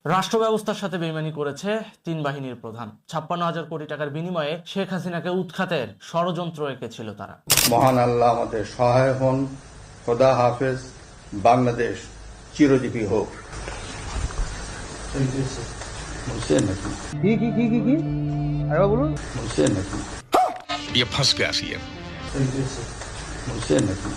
রাষ্ট্র ব্যবস্থার সাথে বেইমানি করেছে তিন বাহিনীর প্রধান। 56,000 কোটি টাকার বিনিময়ে শেখ হাসিনাকে উৎখাতের ষড়যন্ত্র এঁকেছিল তারা। মহান আল্লাহ আমাদের সহায় হন। খোদা হাফেজ। বাংলাদেশ চিরজীবী হোক। বুঝছেন নাকি? কি আরে বলুন। বুঝছেন নাকি? ये फंस गया सी বুঝছেন নাকি?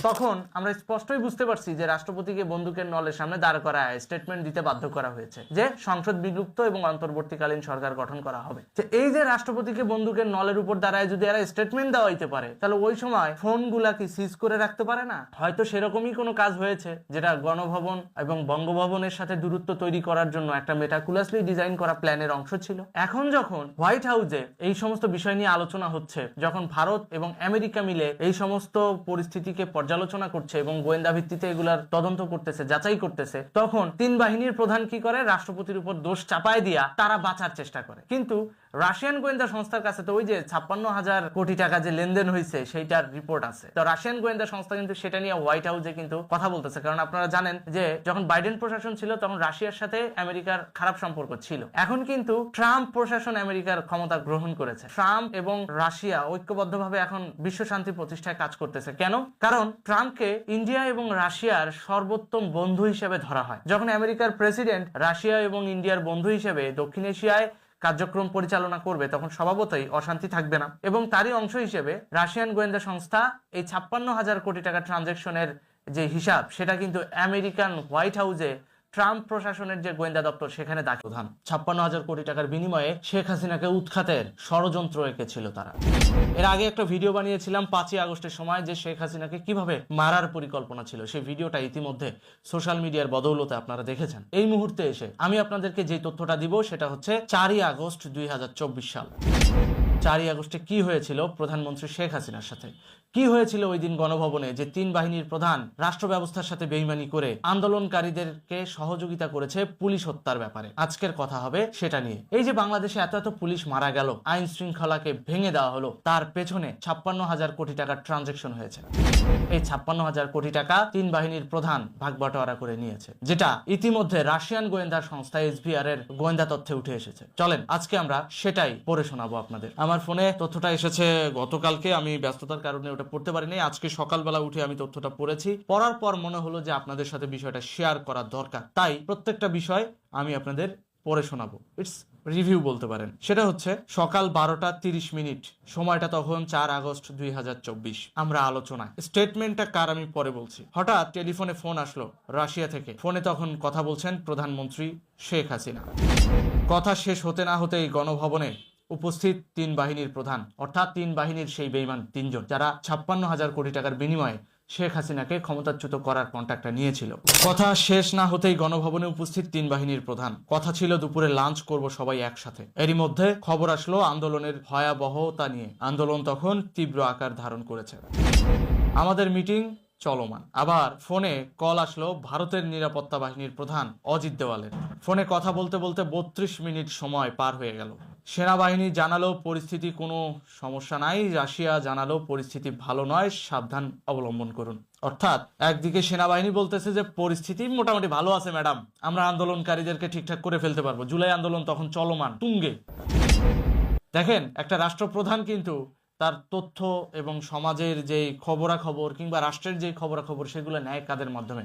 তখন আমরা স্পষ্টই বুঝতে পারছি যে রাষ্ট্রপতিকে বন্দুকের নলের সামনে দাঁড় করায় স্টেটমেন্ট দিতে বাধ্য করা হয়েছে যে সংসদ বিলুপ্ত এবং অন্তর্বর্তীকালীন সরকার গঠন করা হবে। এই যে রাষ্ট্রপতিকে বন্দুকের নলের উপর দাঁড়ায় যদি এরা স্টেটমেন্ট দেওয়া হইতে পারে, তাহলে ওই সময় ফোনগুলা কি সিজ করে রাখতে পারে না? হয়তো সেরকমই কোনো কাজ হয়েছে যেটা গণভবন এবং বঙ্গভবনের সাথে দূরত্ব তৈরি করার জন্য একটা মেটাকুলাসলি ডিজাইন করা প্ল্যানের অংশ ছিল। এখন যখন হোয়াইট হাউসে এই সমস্ত বিষয় নিয়ে আলোচনা হচ্ছে, যখন ভারত এবং আমেরিকা মিলে এই সমস্ত পরিস্থিতিকে পর্যালোচনা করছে এবং গোয়েন্দা ভিত্তিতে এগুলার তদন্ত করতেছে, যাচাই করতেছে, তখন তিন বাহিনীর প্রধান কি করে? রাষ্ট্রপতির উপর দোষ চাপায় দিয়া তারা বাঁচার চেষ্টা করে। কিন্তু রাশিয়ান গোয়েন্দা সংস্থার কাছে তো ওই যে 56,000 কোটি টাকা যে লেনদেন হয়েছে সেইটার রিপোর্ট আছে। তো রাশিয়ান গোয়েন্দা সংস্থা কিন্তু সেটা নিয়ে হোয়াইট হাউসে কিন্তু কথা বলতেছে, কারণ আপনারা জানেন যে যখন বাইডেন প্রশাসন ছিল তখন রাশিয়ার সাথে আমেরিকার খারাপ সম্পর্ক ছিল। এখন কিন্তু ট্রাম্প প্রশাসন আমেরিকার ক্ষমতা গ্রহণ করেছে। ট্রাম্প এবং রাশিয়া ঐক্যবদ্ধভাবে এখন বিশ্ব শান্তি প্রতিষ্ঠায় কাজ করতেছে। কেন? কারণ ট্রাম্পকে ইন্ডিয়া এবং রাশিয়ার সর্বোত্তম বন্ধু হিসেবে ধরা হয়। যখন আমেরিকার প্রেসিডেন্ট রাশিয়া এবং ইন্ডিয়ার বন্ধু হিসেবে দক্ষিণ এশিয়ায় কার্যক্রম পরিচালনা করবে, তখন স্বভাবতই অশান্তি থাকবে না। এবং তারই অংশ হিসেবে রাশিয়ান গোয়েন্দা সংস্থা এই 56,000 কোটি টাকা ট্রানজেকশনের যে হিসাব, সেটা কিন্তু আমেরিকান হোয়াইট হাউসে ট্রাম্প প্রশাসনের যে গোয়েন্দা দপ্তর সেখানে দাখিল। প্রধান 56,000 কোটি টাকার বিনিময়ে শেখ হাসিনাকে উৎখাতের ষড়যন্ত্র এঁকেছিল তারা। এর আগে একটা ভিডিও বানিয়েছিলাম 5ই আগস্টের সময়, যে শেখ হাসিনাকে কিভাবে মারার পরিকল্পনা ছিল। সেই ভিডিওটা ইতিমধ্যে সোশ্যাল মিডিয়ার বদৌলতে আপনারা দেখেছেন। এই মুহূর্তে এসে আমি আপনাদেরকে যে তথ্যটা দিব সেটা হচ্ছে 4ই আগস্ট 2024 সাল। 4ই আগস্টে কি হয়েছিল প্রধানমন্ত্রী শেখ হাসিনার সাথে? কি হয়েছিল ওই দিন গণভবনে যে তিন বাহিনীর প্রধান রাষ্ট্র ব্যবস্থার সাথে বেইমানি করে আন্দোলনকারীদেরকে সহযোগিতা করেছে পুলিশ হত্যার ব্যাপারে? আজকের কথা হবে সেটা নিয়ে। এই যে বাংলাদেশে এত এত পুলিশ মারা গেল, আইন শৃঙ্খলাকে ভেঙে দেওয়া হলো, তার পেছনে 56,000 কোটি টাকার ট্রানজেকশন হয়েছে। এই 56,000 কোটি টাকা তিন বাহিনীর প্রধান ভাগ বাটোয়ারা করে নিয়েছে, যেটা ইতিমধ্যে রাশিয়ান গোয়েন্দা সংস্থা এসভিআর এর গোয়েন্দা তথ্যে উঠে এসেছে। চলেন আজকে আমরা সেটাই পড়ে শোনাবো আপনাদের। আমার ফোনে তথ্যটা এসেছে গতকালকে, আমি ব্যস্ততার কারণে ওটা পড়তে পারিনি। আজকে সকালবেলা উঠে আমি তথ্যটা পড়েছি। পড়ার পর মনে হলো যে আপনাদের সাথে বিষয়টা শেয়ার করা দরকার, তাই প্রত্যেকটা বিষয় আমি আপনাদের পড়ে শোনাবো। ইটস রিভিউ বলতে পারেন। সেটা হচ্ছে সকাল 12টা 30 মিনিট, সময়টা তখন 4 আগস্ট 2024। আমরা আলোচনায়, স্টেটমেন্টটা কার আমি পরে বলছি। হঠাৎ টেলিফোনে ফোন আসলো রাশিয়া থেকে। ফোনে তখন কথা বলছেন প্রধানমন্ত্রী শেখ হাসিনা। কথা শেষ হতে না হতেই গণভবনে উপস্থিত তিন বাহিনীর প্রধান, অর্থাৎ তিন বাহিনীর সেই বেইমান তিনজন, যারা 56,000 কোটি টাকার বিনিময়ে শেখ হাসিনাকে ক্ষমতাচ্যুত করার কন্ট্রাক্টটা নিয়েছিল। কথা শেষ না হতেই গণভবনে উপস্থিত তিন বাহিনীর প্রধান। কথা ছিল দুপুরে লাঞ্চ করব সবাই একসাথে। এরই মধ্যে খবর আসলো আন্দোলনের ভয়াবহতা নিয়ে। আন্দোলন তখন তীব্র আকার ধারণ করেছে। আমাদের মিটিং চলমান। আবার ফোনে কল আসলো ভারতের নিরাপত্তা বাহিনীর প্রধান অজিত দেওয়ালের। ফোনে কথা বলতে বলতে 32 মিনিট সময় পার হয়ে গেল। সেনাবাহিনী জানালো পরিস্থিতি কোনো সমস্যা নাই, রাশিয়া জানালো পরিস্থিতি ভালো নয়, সাবধান অবলম্বন করুন। অর্থাৎ একদিকে সেনাবাহিনী বলতেছে যে পরিস্থিতি মোটামুটি ভালো আছে ম্যাডাম, আমরা আন্দোলনকারীদেরকে ঠিকঠাক করে ফেলতে পারবো। জুলাই আন্দোলন তখন চলমান তুঙ্গে। দেখেন, একটা রাষ্ট্রপ্রধান কিন্তু তার তথ্য এবং সমাজের যে খবরাখবর কিংবা রাষ্ট্রের যে খবরাখবর সেগুলো নেয় কাদের মাধ্যমে?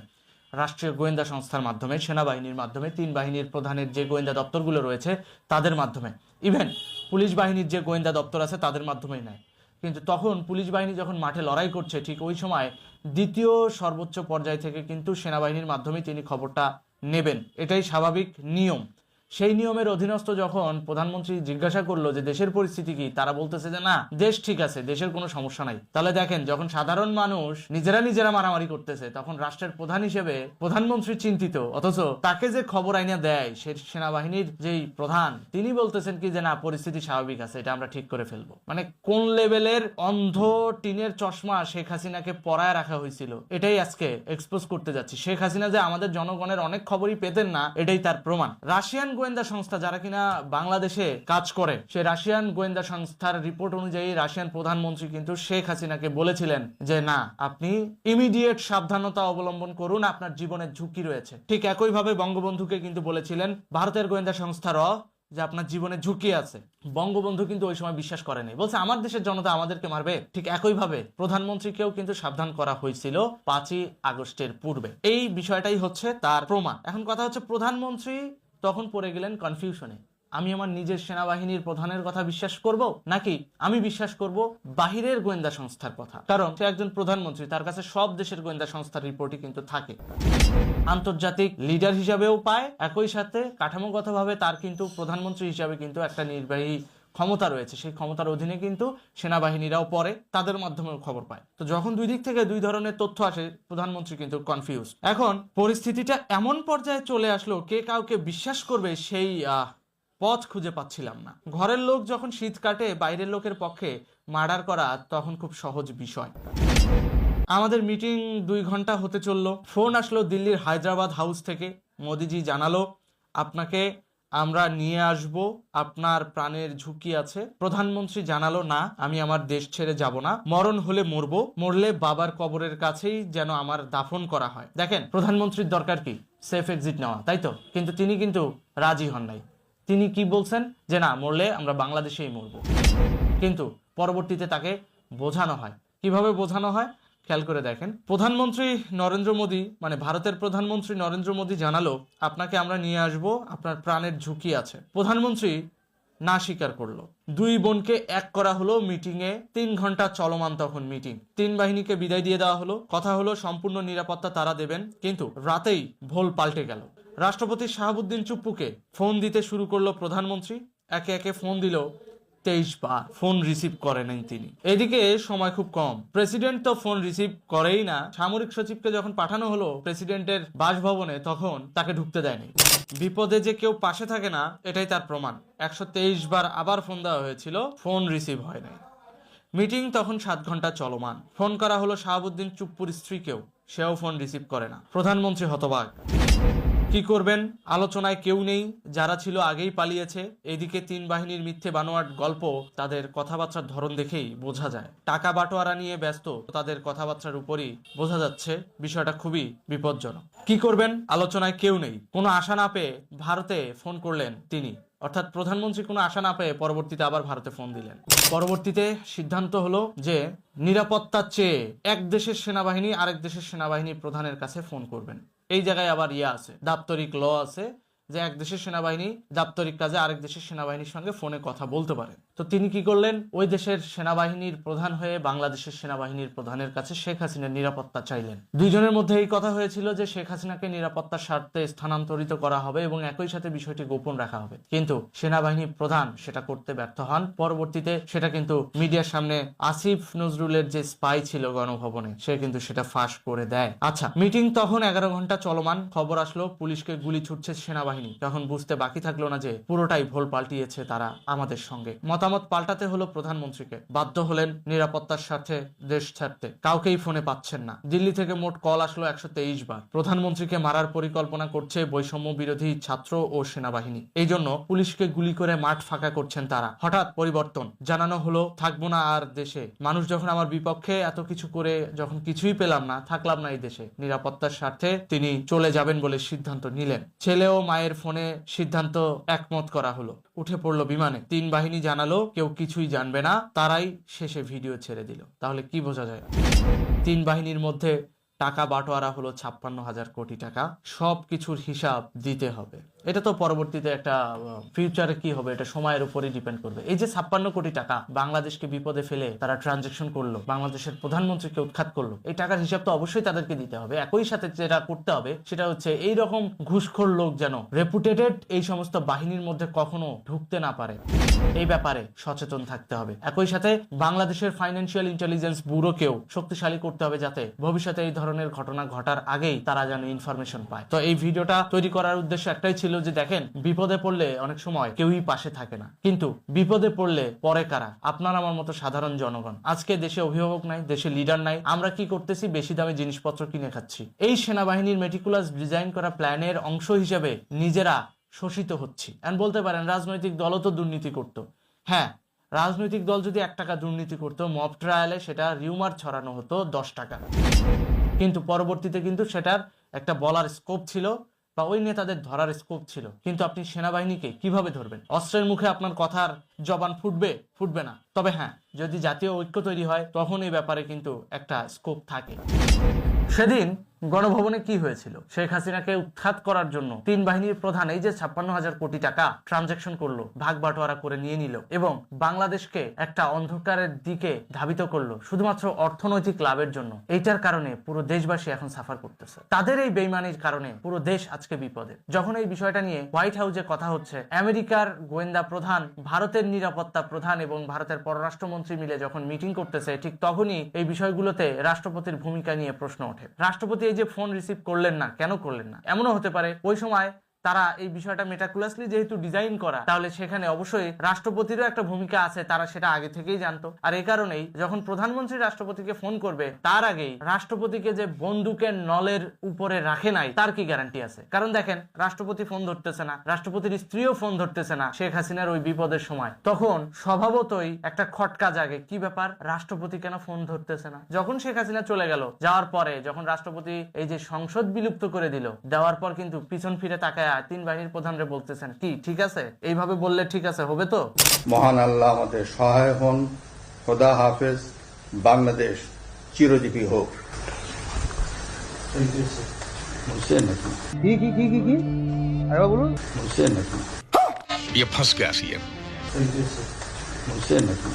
রাষ্ট্রীয় গোয়েন্দা সংস্থার মাধ্যমে, সেনাবাহিনীর মাধ্যমে, তিন বাহিনীর প্রধানের যে গোয়েন্দা দপ্তরগুলো রয়েছে তাদের মাধ্যমে, ইভেন পুলিশ বাহিনীর যে গোয়েন্দা দপ্তর আছে তাদের মাধ্যমেই নেয়। কিন্তু তখন পুলিশ বাহিনী যখন মাঠে লড়াই করছে, ঠিক ওই সময় দ্বিতীয় সর্বোচ্চ পর্যায় থেকে কিন্তু সেনাবাহিনীর মাধ্যমে তিনি খবরটা নেবেন, এটাই স্বাভাবিক নিয়ম। সেই নিয়মের অধীনস্থ যখন প্রধানমন্ত্রী জিজ্ঞাসা করলো যে দেশের পরিস্থিতি কি, তারা বলতেছে যে না, দেশ ঠিক আছে, দেশের কোনো সমস্যা নাই। তাহলে দেখেন, যখন সাধারণ মানুষ নিজেরা মারামারি করতেছে, তখন রাষ্ট্রের প্রধান হিসেবে প্রধানমন্ত্রী চিন্তিত, অথচ তাকে যে খবর আইনা দেয় সে সেনাবাহিনীর যেই প্রধান, তিনি বলতেছেন কি যে না, পরিস্থিতি স্বাভাবিক আছে, এটা আমরা ঠিক করে ফেলবো। মানে কোন লেভেলের অন্ধ টিনের চশমা শেখ হাসিনাকে পরায় রাখা হয়েছিল, এটাই আজকে এক্সপোজ করতে যাচ্ছি। শেখ হাসিনা যে আমাদের জনগণের অনেক খবরই পেতেন না, এটাই তার প্রমাণ। রাশিয়ান গোয়েন্দা সংস্থা যারা কিনা বাংলাদেশে কাজ করে, সেই রাশিয়ান গোয়েন্দা সংস্থার রিপোর্ট অনুযায়ী রাশিয়ান প্রধানমন্ত্রী কিন্তু শেখ হাসিনাকে বলেছিলেন যে না, আপনি ইমিডিয়েট সাবধানতা অবলম্বন করুন, আপনার জীবনের ঝুঁকি রয়েছে। ঠিক একইভাবে বঙ্গবন্ধুকে কিন্তু বলেছিলেন ভারতের গোয়েন্দা সংস্থা র যে আপনার জীবনে ঝুঁকি আছে। বঙ্গবন্ধু কিন্তু ওই সময় বিশ্বাস করেনি, বলছে আমার দেশের জনতা আমাদেরকে মারবে। ঠিক একইভাবে প্রধানমন্ত্রীকেও কিন্তু সাবধান করা হয়েছিল 5ই আগস্টের পূর্বে। এই বিষয়টাই হচ্ছে তার প্রমাণ। এখন কথা হচ্ছে প্রধানমন্ত্রী তখন পড়ে গেলেন কনফিউশনে, আমি আমার নিজের সেনাবাহিনীর প্রধানের কথা বিশ্বাস করব নাকি আমি বিশ্বাস করব বাহিরের গোয়েন্দা সংস্থার কথা। কারণ সে একজন প্রধানমন্ত্রী, তার কাছে সব দেশের গোয়েন্দা সংস্থার রিপোর্টই কিন্তু থাকে, আন্তর্জাতিক লিডার হিসাবেও পায়, একই সাথে কাঠামোগতভাবে তার কিন্তু প্রধানমন্ত্রী হিসাবে কিন্তু একটা নির্বাহী ক্ষমতা রয়েছে। সেই ক্ষমতার অধীনে কিন্তু সেনাবাহিনীরাও পড়ে, তাদের মাধ্যমেও খবর পায়। তো যখন দুই দিক থেকে দুই ধরনের তথ্য আসে, প্রধানমন্ত্রী কিন্তু কনফিউজ। এখন পরিস্থিতিটা এমন পর্যায়ে চলে আসলো, কে কাউকে বিশ্বাস করবে সেই পথ খুঁজে পাচ্ছিলাম না। ঘরের লোক যখন শীত কাটে, বাইরের লোকের পক্ষে মার্ডার করা তখন খুব সহজ বিষয়। আমাদের মিটিং 2 ঘন্টা হতে চললো, ফোন আসলো দিল্লির হায়দ্রাবাদ হাউস থেকে। মোদিজি জানালো আপনাকে আমরা নিয়ে আসব, আপনার প্রাণের ঝুঁকি আছে। প্রধানমন্ত্রী জানালো না, আমি আমার দেশ ছেড়ে যাব না, মরণ হলে মরবো, মরলে বাবার কবরের কাছেই যেন আমার দাফন করা হয়। দেখেন প্রধানমন্ত্রীর দরকার কি, সেফ এক্সিট নেওয়া, তাই তো? কিন্তু তিনি কিন্তু রাজি হন নাই। তিনি কি বলছেন যে না, মরলে আমরা বাংলাদেশেই মরবো। কিন্তু পরবর্তীতে তাকে বোঝানো হয়। কিভাবে বোঝানো হয় খেয়াল করে দেখেন। প্রধানমন্ত্রী নরেন্দ্র মোদী, মানে ভারতের প্রধানমন্ত্রী নরেন্দ্র মোদী জানালো আপনাকে আমরা নিয়ে আসব, আপনার প্রাণের ঝুঁকি আছে। প্রধানমন্ত্রী না স্বীকার করলো। 2 বোনকে এক করা হলো মিটিং এ, 3 ঘন্টা চলমান তখন মিটিং। 3 বাহিনীকে বিদায় দিয়ে দেওয়া হলো, কথা হলো সম্পূর্ণ নিরাপত্তা তারা দেবেন। কিন্তু রাতেই ভোল পাল্টে গেল। রাষ্ট্রপতি শাহাবুদ্দিন চুপ্পুকে ফোন দিতে শুরু করলো প্রধানমন্ত্রী, একে একে ফোন দিল 23 বার, ফোন রিসিভ করে নাই তিনি। এদিকে সময় খুব কম, প্রেসিডেন্ট তো ফোন রিসিভ করেই না। সামরিক সচিবকে যখন পাঠানো হলো প্রেসিডেন্টের বাসভবনে, তখন তাকে ঢুকতে দেয়নি। বিপদে যে কেউ পাশে থাকে না, এটাই তার প্রমাণ। 123 বার আবার ফোন দেওয়া হয়েছিল, ফোন রিসিভ হয় নাই। মিটিং তখন 7 ঘন্টা চলমান। ফোন করা হলো শাহাবুদ্দিন চুপ্পুর স্ত্রীকেও, সেও ফোন রিসিভ করে না। প্রধানমন্ত্রী হতবাক, কি করবেন? আলোচনায় কেউ নেই, যারা ছিল আগেই পালিয়েছে। এদিকে 3 বাহিনীর মিথ্যে বানোয়াট গল্প, তাদের কথাবার্তার ধরন দেখেই বোঝা যায়। টাকা বাটোয়ারা নিয়ে ব্যস্ত, তাদের কথাবার্তার উপরই বোঝা যাচ্ছে বিষয়টা খুবই বিপজ্জনক। কি করবেন? আলোচনায় কেউ নেই। কোনো আশা না পেয়ে ভারতে ফোন করলেন তিনি, অর্থাৎ প্রধানমন্ত্রী কোনো আশা না পেয়ে পরবর্তীতে আবার ভারতে ফোন দিলেন। পরবর্তীতে সিদ্ধান্ত হলো যে নিরাপত্তা চেয়ে এক দেশের সেনাবাহিনী আরেক দেশের সেনাবাহিনী প্রধানের কাছে ফোন করবেন। এই জায়গায় আবার আছে, দাপ্তরিক ল আছে যে এক দেশের সেনাবাহিনী দাপ্তরিক কাজে আরেক দেশের সেনাবাহিনীর সঙ্গে ফোনে কথা বলতে পারে। তো তিনি কি করলেন, ওই দেশের সেনাবাহিনীর প্রধান হয়ে বাংলাদেশের সেনাবাহিনীর প্রধানের কাছে শেখ হাসিনার নিরাপত্তা চাইলেন। দুইজনের মধ্যে এই কথা হয়েছিল যে শেখ হাসিনাকে নিরাপত্তার স্বার্থে স্থানান্তরিত করা হবে এবং একই সাথে বিষয়টি গোপন রাখা হবে। কিন্তু সেনাবাহিনী প্রধান সেটা করতে ব্যর্থ হন। পরবর্তীতে সেটা কিন্তু মিডিয়ার সামনে আসিফ নজরুলের যে স্পাই ছিল গণভবনে, সে কিন্তু সেটা ফাঁস করে দেয়। আচ্ছা, মিটিং তখন 11 ঘন্টা চলমান। খবর আসলো পুলিশকে গুলি ছুটছে সেনাবাহিনী। তখন বুঝতে বাকি থাকলো না যে পুরোটাই ভোল পাল্টিয়েছে তারা আমাদের সঙ্গে। মতামত পাল্টাতে হলো প্রধানমন্ত্রীকে, বাধ্য হলেন নিরাপত্তার স্বার্থে দেশ ছাড়তে। কাউকেই ফোনে পাচ্ছেন না। দিল্লি থেকে মোট কল আসলো 123 বার। প্রধানমন্ত্রীকে মারার পরিকল্পনা করছে বৈষম্য বিরোধী ছাত্র ও সেনাবাহিনী। এই জন্য পুলিশকে গুলি করে মাঠ ফাঁকা করছেন তারা। হঠাৎ পরিবর্তন, জানানো হলো থাকবো না আর দেশে। মানুষ যখন আমার বিপক্ষে এত কিছু করে যখন কিছুই পেলাম না, থাকলাম না এই দেশে, নিরাপত্তার স্বার্থে তিনি চলে যাবেন বলে সিদ্ধান্ত নিলেন। ছেলে ও মায়ের ফোনে সিদ্ধান্ত একমত করা হলো। উঠে পড়লো বিমানে। 3 বাহিনী জানালো কেউ কিছুই জানবে না, তারাই শেষে ভিডিও ছেড়ে দিল। তাহলে কি বোঝা যায়? 3 বাহিনীর মধ্যে টাকা বাটোয়ারা হলো 56,000 কোটি টাকা। সব কিছুর হিসাব দিতে হবে। এটা তো পরবর্তীতে একটা ফিউচারে কি হবে এটা সময়ের উপরই ডিপেন্ড করবে। এই যে 56 কোটি টাকা বাংলাদেশকে বিপদে ফেলে তারা ট্রানজাকশন করলো, বাংলাদেশের প্রধানমন্ত্রীকে উৎখাত করলো, এই টাকার হিসাব তো অবশ্যই তাদেরকে দিতে হবে। একই সাথে যেটা করতে হবে সেটা হচ্ছে এই রকম ঘুষখোর লোক যেন রেপুটেটেড এই সমস্ত বাহিনীর মধ্যে কখনো ঢুকতে না পারে, এই ব্যাপারে সচেতন থাকতে হবে। একই সাথে বাংলাদেশের ফাইন্যান্সিয়াল ইন্টেলিজেন্স ব্যুরোকেও শক্তিশালী করতে হবে, যাতে ভবিষ্যতে এই ধরনের ঘটনা ঘটার আগেই তারা যেন ইনফরমেশন পায়। তো এই ভিডিওটা তৈরি করার উদ্দেশ্য একটাই ছিল যে দেখেন, বিপদে পড়লে অনেক সময় কেউই পাশে থাকে না, কিন্তু বিপদে পড়লে পরে কারা? আপনার আমার মতো সাধারণ জনগণ। আজকে দেশে অভিভাবক নাই, দেশে লিডার নাই, আমরা কি করতেছি? বেশি দামে জিনিসপত্র কিনে খাচ্ছি। এই সেনাবাহিনীর মেটিকুলাস ডিজাইন করা প্ল্যানের অংশ হিসেবে নিজেরা শোষিত হচ্ছি। এন্ড বলতে পারেন রাজনৈতিক দলও তো দুর্নীতি করতো। হ্যাঁ, রাজনৈতিক দল যদি 1 টাকা দুর্নীতি করতো, মব ট্রায়ালে সেটা রিউমার ছড়ানো হতো 10 টাকা, কিন্তু পরবর্তীতে কিন্তু সেটার একটা বলার স্কোপ ছিল বা ওই নেতাদের ধরার স্কোপ ছিল। কিন্তু আপনি সেনাবাহিনীকে কিভাবে ধরবেন? অস্ত্রের মুখে আপনার কথার জবান ফুটবে না। তবে হ্যাঁ, যদি জাতীয় ঐক্য তৈরি হয় তখন এই ব্যাপারে কিন্তু একটা স্কোপ থাকে। সেদিন গণভবনে কি হয়েছিল? শেখ হাসিনাকে উৎখাত করার জন্য 3 বাহিনীর প্রধান এই যে 56,000 কোটি টাকা ট্রানজাকশন করলো, ভাগ বাটোয়ারা করে নিয়ে নিল এবং বাংলাদেশকে একটা অন্ধকারের দিকে ধাবিত করলো শুধুমাত্র অর্থনৈতিক লাভের জন্য। এইটার কারণে পুরো দেশবাসী এখন সাফার করতেছে। তাদের এই বেইমানির কারণে পুরো দেশ আজকে বিপদে। যখন এই বিষয়টা নিয়ে হোয়াইট হাউসে কথা হচ্ছে, আমেরিকার গোয়েন্দা প্রধান, ভারতের নিরাপত্তা প্রধান এবং ভারতের পররাষ্ট্রমন্ত্রী মিলে যখন মিটিং করতেছে, ঠিক তখনই এই বিষয়গুলোতে রাষ্ট্রপতির ভূমিকা নিয়ে প্রশ্ন ওঠে। রাষ্ট্রপতি এই যে ফোন রিসিভ করলেন না, কেন করলেন না? এমনও হতে পারে ওই সময় তারা এই বিষয়টা মেটাকুলাসলি যেহেতু ডিজাইন করা, তাহলে সেখানে অবশ্যই রাষ্ট্রপতিরও একটা ভূমিকা আছে, তারা সেটা আগে থেকেই জানতো। আর এই কারণেই যখন প্রধানমন্ত্রী রাষ্ট্রপতিকে ফোন করবে, তার আগেই রাষ্ট্রপতিকে যে বন্দুকের নলের উপরে রাখে নাই তার কি গ্যারান্টি আছে? কারণ দেখেন, রাষ্ট্রপতি ফোন ধরতেছে না, রাষ্ট্রপতির স্ত্রীও ফোন ধরতেছে না শেখ হাসিনার ওই বিপদের সময়। তখন স্বভাবতই একটা খটকা জাগে, কি ব্যাপার, রাষ্ট্রপতি কেন ফোন ধরতেছে না? যখন শেখ হাসিনা চলে গেল, যাওয়ার পরে যখন রাষ্ট্রপতি এই যে সংসদ বিলুপ্ত করে দিল, দেওয়ার পর কিন্তু পিছন ফিরে তাকায় 3 বাহিনীর প্রধানরা বলতেছেন, কি ঠিক আছে? এইভাবে বললে ঠিক আছে, হবে তো? মহান আল্লাহ আমাদের সহায় হন। খোদা হাফেজ। বাংলাদেশ চিরজীবী হোক। বুঝছেন নাকি? কি আরেকবার বলুন। বুঝছেন নাকি? ये फंस गया सी है। বুঝছেন নাকি?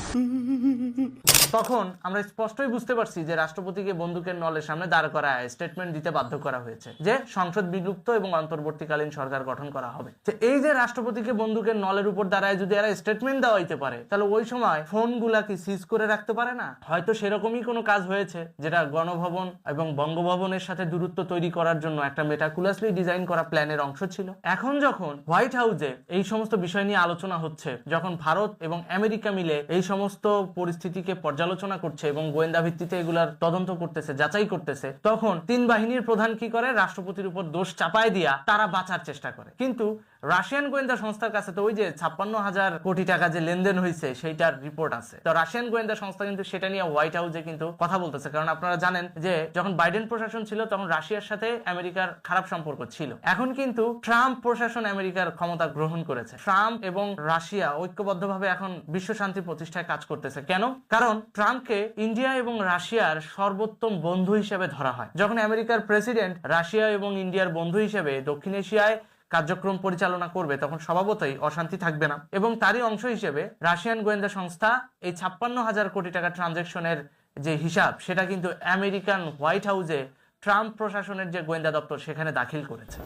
তখন আমরা স্পষ্টই বুঝতে পারছি যে রাষ্ট্রপতিকে বন্দুকের নলের সামনে দাঁড় করায় স্টেটমেন্ট দিতে বাধ্য করা হয়েছে যে সংসদ বিলুপ্ত এবং অন্তর্বর্তীকালীন সরকার গঠন করা হবে। এই যে রাষ্ট্রপতিকে বন্দুকের নলের উপর দাঁড়ায় যদি এরা স্টেটমেন্ট দেওয়া হইতে পারে, তাহলে ওই সময় ফোনগুলা কি সিজ করে রাখতে পারে না? হয়তো সেরকমই কোনো কাজ হয়েছে যেটা গণভবন এবং বঙ্গভবনের সাথে দূরত্ব তৈরি করার জন্য একটা মেটাকুলাসলি ডিজাইন করা প্ল্যানের অংশ ছিল। এখন যখন হোয়াইট হাউসে এই সমস্ত বিষয় নিয়ে আলোচনা হচ্ছে, যখন ভারত এবং আমেরিকা মিলে এই সমস্ত পরিস্থিতিকে পর্যালোচনা করছে এবং গোয়েন্দা ভিত্তিতে এগুলার তদন্ত করতেছে, যাচাই করতেছে, তখন 3 বাহিনীর প্রধান কি করে? রাষ্ট্রপতির উপর দোষ চাপায় দিয়া তারা বাঁচার চেষ্টা করে। কিন্তু রাশিয়ান গোয়েন্দা সংস্থার কাছে তো ওই যে 56,000 কোটি টাকা যে লেনদেন হয়েছে সেইটার রিপোর্ট আছে। তো রাশিয়ান গোয়েন্দা সংস্থা কিন্তু সেটা নিয়ে হোয়াইট হাউসে কিন্তু কথা বলতেছে। কারণ আপনারা জানেন যে যখন বাইডেন প্রশাসন ছিল তখন রাশিয়ার সাথে আমেরিকার খারাপ সম্পর্ক ছিল। এখন কিন্তু ট্রাম্প প্রশাসন আমেরিকার ক্ষমতা গ্রহণ করেছে। ট্রাম্প এবং রাশিয়া ঐক্যবদ্ধভাবে এখন বিশ্ব শান্তি প্রতিষ্ঠায় কাজ করতেছে। কেন? কারণ ট্রাম্পকে ইন্ডিয়া এবং রাশিয়ার সর্বোত্তম বন্ধু হিসেবে ধরা হয়। যখন আমেরিকার প্রেসিডেন্ট রাশিয়া এবং ইন্ডিয়ার বন্ধু হিসেবে দক্ষিণ এশিয়ায় কার্যক্রম পরিচালনা করবে, তখন স্বভাবতই অশান্তি থাকবে না। এবং তারই অংশ হিসেবে রাশিয়ান গোয়েন্দা সংস্থা এই 56,000 কোটি টাকা ট্রানজাকশনের যে হিসাব, সেটা কিন্তু আমেরিকান হোয়াইট হাউসে ট্রাম্প প্রশাসনের যে গোয়েন্দা দপ্তর সেখানে দাখিল করেছে।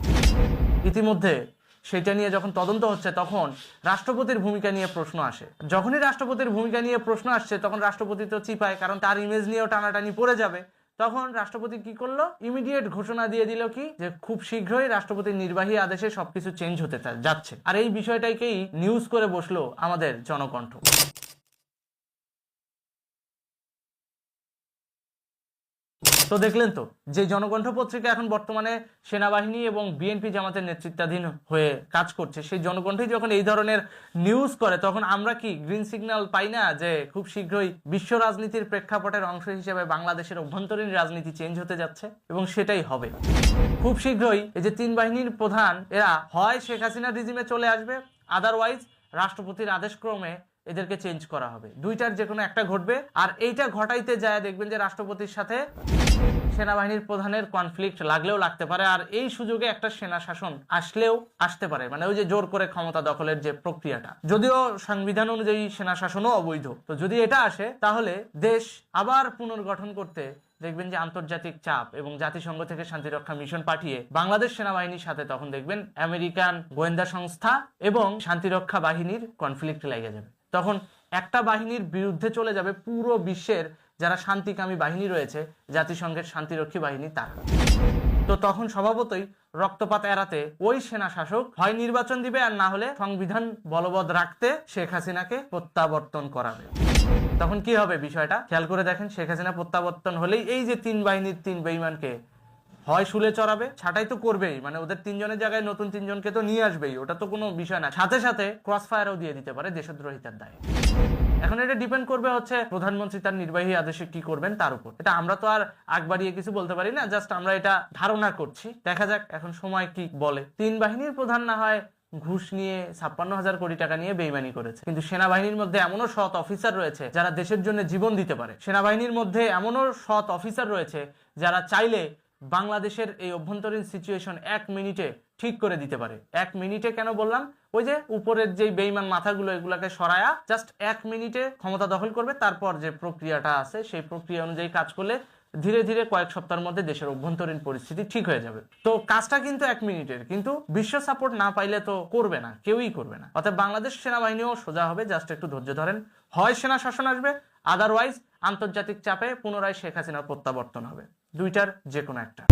ইতিমধ্যে সেটা নিয়ে যখন তদন্ত হচ্ছে, তখন রাষ্ট্রপতির ভূমিকা নিয়ে প্রশ্ন আসে। যখনই রাষ্ট্রপতির ভূমিকা নিয়ে প্রশ্ন আসছে, তখন রাষ্ট্রপতি তো চিপায়, কারণ তার ইমেজ নিয়েও টানাটানি পড়ে যাবে। তখন রাষ্ট্রপতি কি করলো? ইমিডিয়েট ঘোষণা দিয়ে দিল কি, যে খুব শীঘ্রই রাষ্ট্রপতির নির্বাহী আদেশে সবকিছু চেঞ্জ হতে যাচ্ছে। আর এই বিষয়টাকেই নিউজ করে বসলো আমাদের জনকণ্ঠ। তো দেখলেন তো, যে জনকণ্ঠ পত্রিকা এখন বর্তমানে সেনাবাহিনী এবং বিএনপি জামাতের নেতৃত্বাধীন হয়ে কাজ করছে, সেই জনকণ্ঠই যখন এই ধরনের নিউজ করে, তখন আমরা কি গ্রিন সিগন্যাল পাই না যে খুব শীঘ্রই বিশ্ব রাজনীতির প্রেক্ষাপটের অংশ হিসেবে বাংলাদেশের অভ্যন্তরীণ রাজনীতি চেঞ্জ হতে যাচ্ছে এবং সেটাই হবে। খুব শীঘ্রই এই যে 3 বাহিনীর প্রধান, এরা হয় শেখ হাসিনা রিজিমে চলে আসবে, আদারওয়াইজ রাষ্ট্রপতির আদেশক্রমে এদেরকে চেঞ্জ করা হবে। দুইটার যে কোনো একটা ঘটবে। আর এইটা ঘটাইতে যায় দেখবেন যে রাষ্ট্রপতির সাথে সেনাবাহিনীর প্রধানের কনফ্লিক্ট লাগলেও লাগতে পারে। আর এই সুযোগে একটা সেনা শাসন আসলেও আসতে পারে, মানে ওই যে জোর করে ক্ষমতা দখলের যে প্রক্রিয়াটা, যদিও সংবিধান অনুযায়ী সেনা শাসনও অবৈধ। তো যদি এটা আসে, তাহলে দেশ আবার পুনর্গঠন করতে দেখবেন যে আন্তর্জাতিক চাপ এবং জাতিসংঘ থেকে শান্তিরক্ষা মিশন পাঠিয়ে বাংলাদেশ সেনাবাহিনীর সাথে তখন দেখবেন আমেরিকান গোয়েন্দা সংস্থা এবং শান্তিরক্ষা বাহিনীর কনফ্লিক্ট লেগে যাবে। তখন একটা বাহিনীর বিরুদ্ধে চলে যাবে পুরো বিশ্বের যারা শান্তিকামী বাহিনী রয়েছে, জাতিসংঘের শান্তিরক্ষী বাহিনী, তারা। তো তখন স্বভাবতই রক্তপাত এড়াতে ওই সেনা শাসক হয় নির্বাচন দিবে, আর না হলে সংবিধান বলবৎ রাখতে শেখ হাসিনাকে প্রত্যাবর্তন করাবে। তখন কি হবে বিষয়টা খেয়াল করে দেখেন। শেখ হাসিনা প্রত্যাবর্তন হলেই এই যে 3 বাহিনীর 3 বেঈমানকে হয় শুলে চড়াবে, ছাঁটাই তো করবেই, মানে ওদের 3 জনের জায়গায় নতুন 3 জনকে তো নিয়ে আসবেই, ওটা তো কোনো বিষয় না। সাথে সাথে ক্রস ফায়ারও দিয়ে দিতে পারে দেশদ্রোহিতার দায়ে। এখন এটা ডিপেন্ড করবে হচ্ছে প্রধানমন্ত্রী তার নির্বাহী আদেশে কি করবেন তার উপর। এটা আমরা তো আর আগ বাড়িয়ে কিছু বলতে পারি না, জাস্ট আমরা এটা ধারণা করছি। দেখা যাক এখন সময় কি বলে। 3 বাহিনীর প্রধান না হয় ঘুষ নিয়ে 56,000 কোটি টাকা নিয়ে বেইমানি করেছে, কিন্তু সেনাবাহিনীর মধ্যে এমনও সৎ অফিসার রয়েছে যারা দেশের জন্য জীবন দিতে পারে। সেনাবাহিনীর মধ্যে এমনও সৎ অফিসার রয়েছে যারা চাইলে বাংলাদেশের এই অভ্যন্তরীণ সিচুয়েশন 1 মিনিটে ঠিক করে দিতে পারে। 1 মিনিটে কেন বললাম? ওই যে উপরের যেই বেইমান মাথাগুলো এগুলাকে সরায়া জাস্ট 1 মিনিটে ক্ষমতা দখল করবে, তারপর যে প্রক্রিয়াটা আছে সেই প্রক্রিয়া অনুযায়ী কাজ করলে ধীরে ধীরে কয়েক সপ্তাহের মধ্যে দেশের অভ্যন্তরীণ পরিস্থিতি ঠিক হয়ে যাবে। তো কাজটা কিন্তু 1 মিনিটের, কিন্তু বিশ্ব সাপোর্ট না পাইলে তো করবে না, কেউই করবে না। অর্থাৎ বাংলাদেশ সেনাবাহিনীও সোজা হবে, জাস্ট একটু ধৈর্য ধরেন। হয় সেনা শাসন আসবে, আদারওয়াইজ আন্তর্জাতিক চাপে পুনরায় শেখ হাসিনার প্রত্যাবর্তন হবে। দুইটার যে কোনো একটা।